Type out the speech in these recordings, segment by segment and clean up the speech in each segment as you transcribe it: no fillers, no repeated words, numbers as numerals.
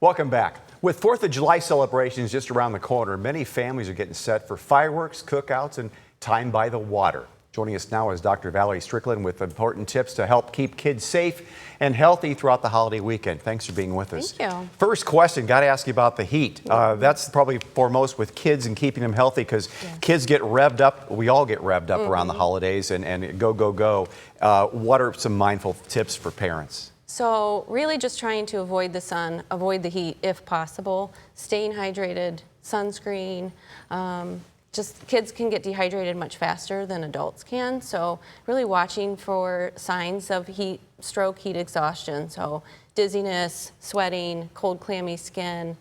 Welcome back. With 4th of July celebrations just around the corner, many families are getting set for fireworks, cookouts, and time by the water. Joining us now is Dr. Valarie Stricklen with important tips to help keep kids safe and healthy throughout the holiday weekend. Thanks for being with us. Thank you. First question, got to ask you about the heat. That's probably foremost with kids and keeping them healthy because kids get revved up. We all get revved up around the holidays and go, go, go. What are some mindful tips for parents? So really just trying to avoid the sun, avoid the heat if possible, staying hydrated, sunscreen. Just kids can get dehydrated much faster than adults can. So really watching for signs of heat stroke, heat exhaustion. So dizziness, sweating, cold clammy skin,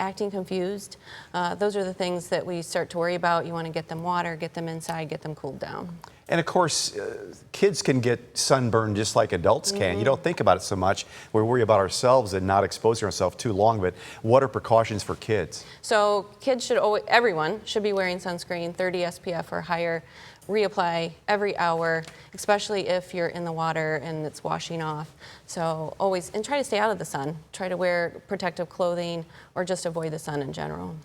acting confused. Those are the things that we start to worry about. You want to get them water, get them inside, get them cooled down. And of course, kids can get sunburned just like adults can. You don't think about it so much. We worry about ourselves and not exposing ourselves too long, but what are precautions for kids? So kids should always, everyone should be wearing sunscreen, 30 SPF or higher. Reapply every hour, especially if you're in the water and it's washing off. So always, and try to stay out of the sun. Try to wear protective clothing or just avoid the sun in general.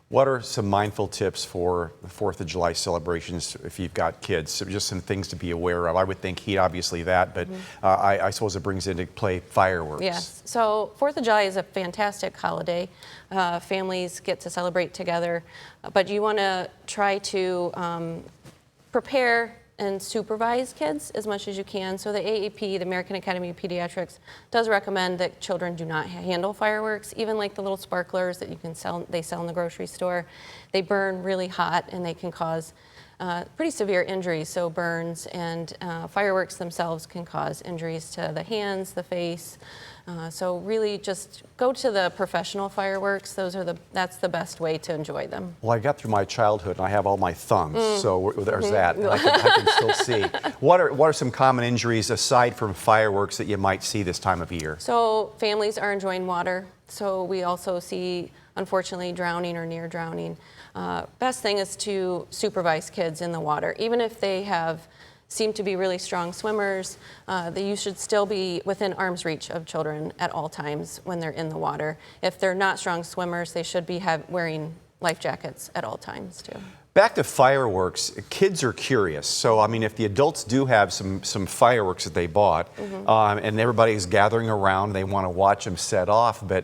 What are some mindful tips for the 4th of July celebrations if you've got kids? So just some things to be aware of. I would think heat, obviously that, but I suppose it brings into play fireworks. Yes, so 4th of July is a fantastic holiday. Families get to celebrate together, but you want to try to prepare and supervise kids as much as you can. So the AAP, the American Academy of Pediatrics, does recommend that children do not handle fireworks, even like the little sparklers that you can sell, they sell in the grocery store. They burn really hot and they can cause pretty severe injuries, so burns, and fireworks themselves can cause injuries to the hands, the face. So really just go to the professional fireworks. That's the best way to enjoy them. Well, I got through my childhood and I have all my thumbs, so there's that. I can still see. What are some common injuries aside from fireworks that you might see this time of year? So families are enjoying water. So we also see, unfortunately, drowning or near drowning. Best thing is to supervise kids in the water. Even if they seem to be really strong swimmers, you should still be within arm's reach of children at all times when they're in the water. If they're not strong swimmers, they should be wearing life jackets at all times too. Back to fireworks, kids are curious. So, I mean, if the adults do have some fireworks that they bought, and everybody's gathering around, they want to watch them set off, but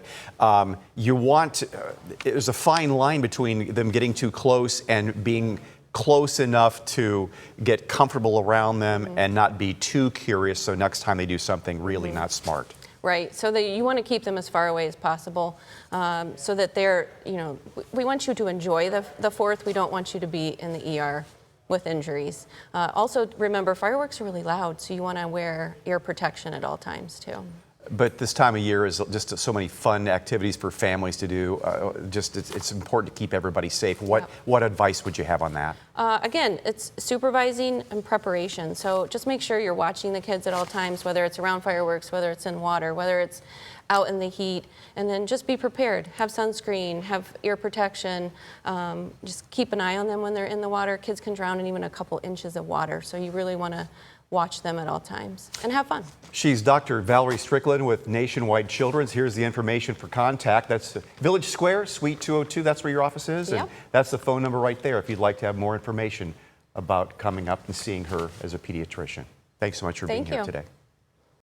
there's a fine line between them getting too close and being close enough to get comfortable around them and not be too curious, so next time they do something really not smart. Right, so you want to keep them as far away as possible so that we want you to enjoy the 4th. We don't want you to be in the ER with injuries. Also, remember, fireworks are really loud, so you want to wear ear protection at all times too. But this time of year is just so many fun activities for families to do. It's important to keep everybody safe. What advice would you have on that? Again, it's supervising and preparation. So just make sure you're watching the kids at all times, whether it's around fireworks, whether it's in water, whether it's out in the heat, and then just be prepared. Have sunscreen, have ear protection. Just keep an eye on them when they're in the water. Kids can drown in even a couple inches of water, so you really want to watch them at all times and have fun. She's Dr. Valarie Stricklen with Nationwide Children's. Here's the information for contact. That's Village Square, Suite 202. That's where your office is. Yep. And that's the phone number right there if you'd like to have more information about coming up and seeing her as a pediatrician. Thanks so much for being here today.